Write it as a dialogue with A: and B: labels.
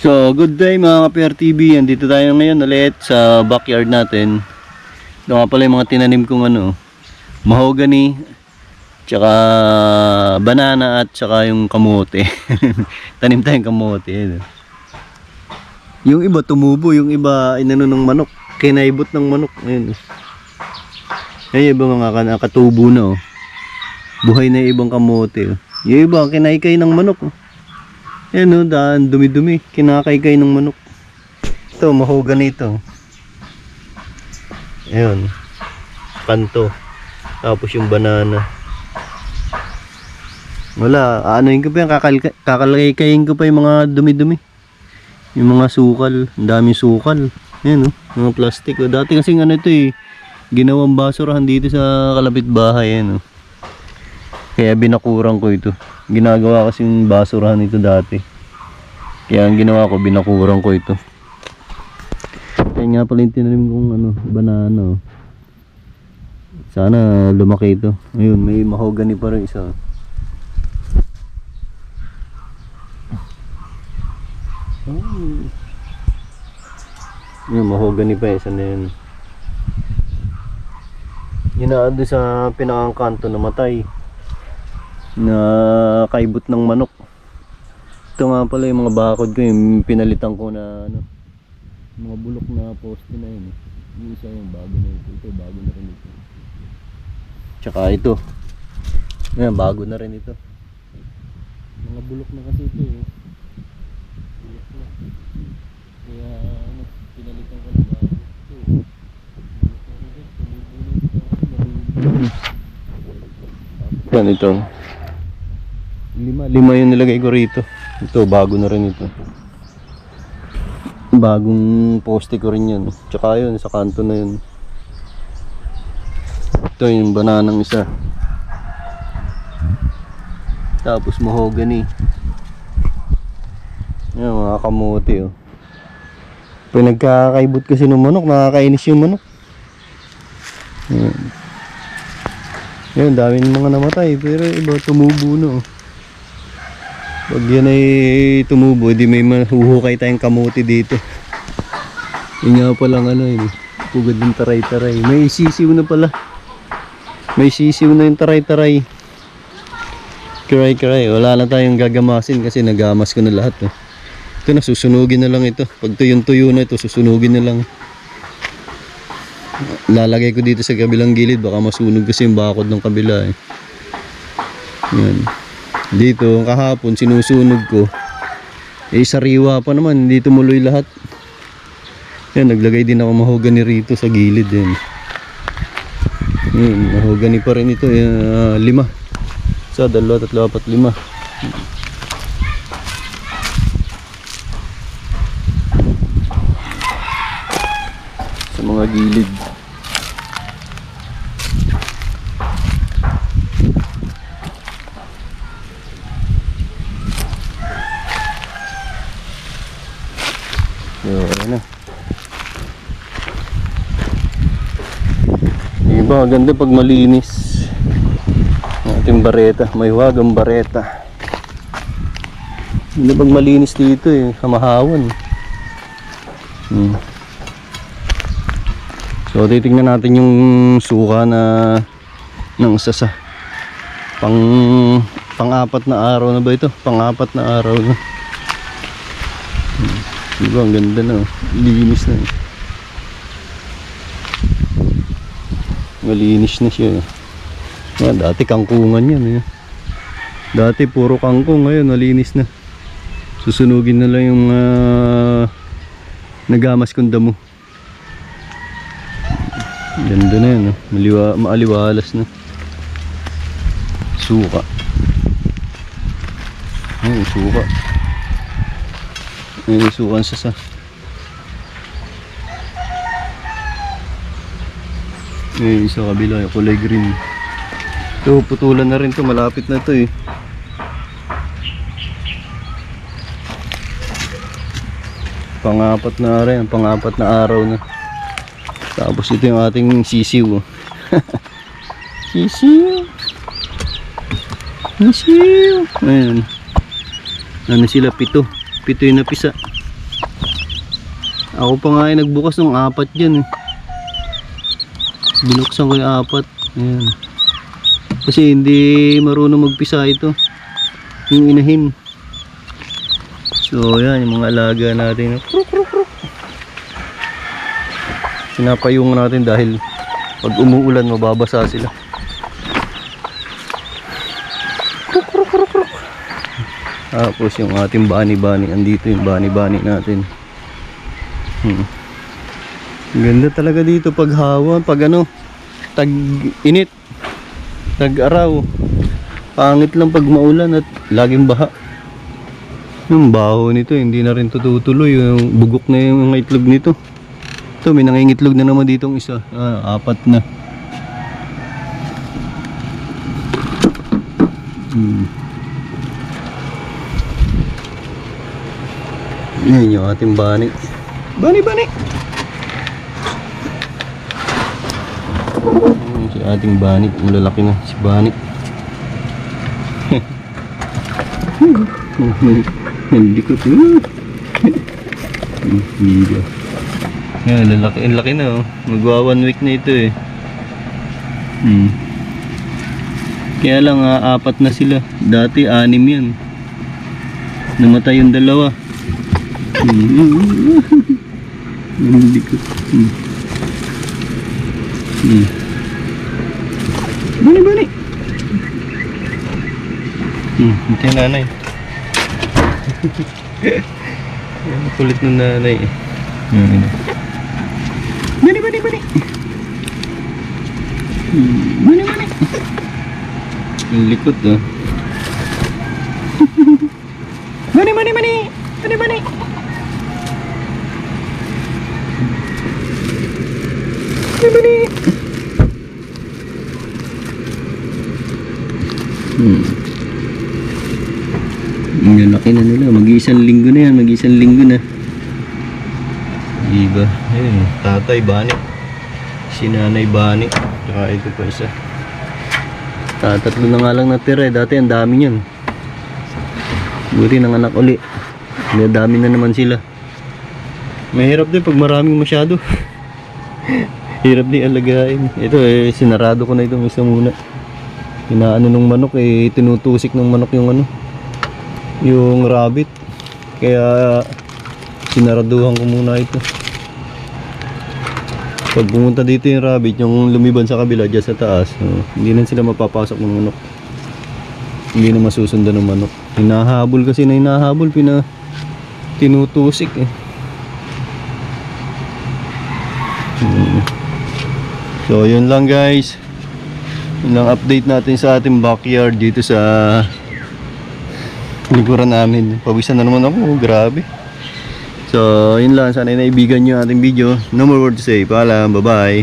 A: So, good day mga ka-PRTV. Andito tayo ngayon ulit sa backyard natin. Ito nga pala yung mga tinanim kong mahogany, tsaka banana at tsaka yung kamote. Tanim tayong kamote. Yung iba tumubo, yung iba inano ng manok, kinaibot ng manok. Ayun. Yung iba mga katubo na. Buhay na yung ibang kamote. Yung iba kinaykay ng manok. Yan o, daan dumi-dumi, kinakaykay ng manok. Ito, mahogany ito. Ayun, kanto. Tapos yung banana. Wala, anoin ko pa yan, kakalakayin ko pa yung mga dumi-dumi. Yung mga sukal, ang daming sukal. Ayan o, mga plastic. Dati kasi ito ginawang basurahan dito sa kalapit bahay. Ayan o. Kaya binakurang ko ito. Ginagawa kasi yung basurahan ito dati. Kaya ang ginawa ko, binakurang ko ito. Kaya nga pala yung tinanim kong banana. Sana lumaki ito. Ayun, may mahogany pa rin isa. Yung mahogany pa isa na yun. Yun na doon sa pinakangkanto na matay. Na kaibot ng manok. Ito nga pala yung mga bakod ko, yung pinalitan ko na mga bulok na poste na yun. Yung isa yung bago na ito, bago na rin ito. Tsaka ito. Yan, bago na rin ito. Mga bulok na kasi ito bulok na. Kaya pinalitan ko na bago. Ito. Yan ito. Lima yung nilagay ko rito. Ito, bago na rin ito. Bagong poste ko rin yan. Tsaka yun, sa kanto na yun. Ito yung bananang isa. Tapos mahogany. Yan, mga kamote. Pag nagkakaibot kasi ng manok, nakakainis yung manok. Yan. Yan, daming mga namatay. Pero iba, tumubo na. Pag yan ay tumubo, di may mahuhukay tayong kamote dito. Yung nga palang pugad ng taray-taray. May sisiw na pala. May sisiw na yung taray-taray. Kiray-kiray. Wala na tayong gagamasin kasi nagamas ko na lahat. Ito na, susunugin na lang ito. Pag tuyong-tuyo na ito, susunugin na lang. Lalagay ko dito sa kabilang gilid. Baka masunog kasi yung bakod ng kabila. Yan. Dito kahapon sinusunog ko, sariwa pa naman, hindi tumuloy lahat. Yan, naglagay din ako mahogany rito sa gilid. Yan, mahogany pa rin ito. 5 sa 2, 3, 4, 5 sa mga gilid. Ayan na. Iba, ganda pag malinis. Ating bareta, may wagang bareta. Ganda pag malinis dito kamahawan. So titingnan natin yung suka na ng sasa. Pang-apat na araw na ba ito? Pang-apat na araw na. Diba, ang ganda na. Linis na. Malinis na siya. Yan, dati kangkungan yan. Dati puro kangkong. Ngayon, malinis na. Susunugin na lang yung nagamas kong damo. Ganda na yan. Maaliwalas na. Suka. Ay, suka. May sukan sa may isa kabila yung kulay green. Ito, putulan na rin to, malapit na to Pang-apat na rin, pang-apat na araw na. Tapos ito yung ating sisiw. Sisiw. Sisiw. Ayan. Ano sila, 7. 7 yung napisa. Ako pa nga ay nagbukas ng 4 dyan eh. Binuksan ko yung 4. Ayan. Kasi hindi marunong magpisa ito. Yung inahin. So yan yung mga alaga natin. Pinapayungan natin dahil pag umuulan mababasa sila. Tapos yung ating bani-bani, andito yung bani-bani natin. Ganda talaga dito pag hawa, pag ano, tag-init, tag-araw. Pangit lang pag maulan at laging baha. Yung baho nito, hindi na rin tutuloy. Yung bugok na yung itlog nito. Ito, may nangingitlog na naman ditong isa. 4 na. Yan yung ating bani. Bani! Si ating bani, malalaki na si bani. Hindi ko ito. Yan, laki na oh. Magwa 1 week na ito eh. Kaya lang 4 na sila. Dati 6 yan. Namatay yung 2. Hindi ko. Bani! Ito yung nanay. Kulit ng nanay eh. Bani! Bani! Yung likod ah. Bani! Ang laki na nila, mag-iisang linggo na yan, diba? Ayun, tatay bani, si nanay bani, tsaka ito pa isa. Tatlo na nga lang natira eh, dati ang dami niyan. Buti ng anak uli, dami na naman sila. Mahirap din pag maraming masyado. Hirap din alagain. Ito eh, sinarado ko na itong isa muna. Inaano ng manok eh, tinutusik ng manok yung rabbit. Kaya sinaraduhan ko muna ito. Pag pumunta dito yung rabbit, yung lumiban sa kabila dyan sa taas, hindi na sila mapapasok ng manok. Hindi na masusundan ng manok. Hinahabol kasi na hinahabol, tinutusik eh. So yun lang guys, yun lang update natin sa ating backyard dito sa likuran namin. Pawisan na naman ako, grabe. So yun lang, sana naibigan nyo ating video. No more word to say, paalam, bye bye.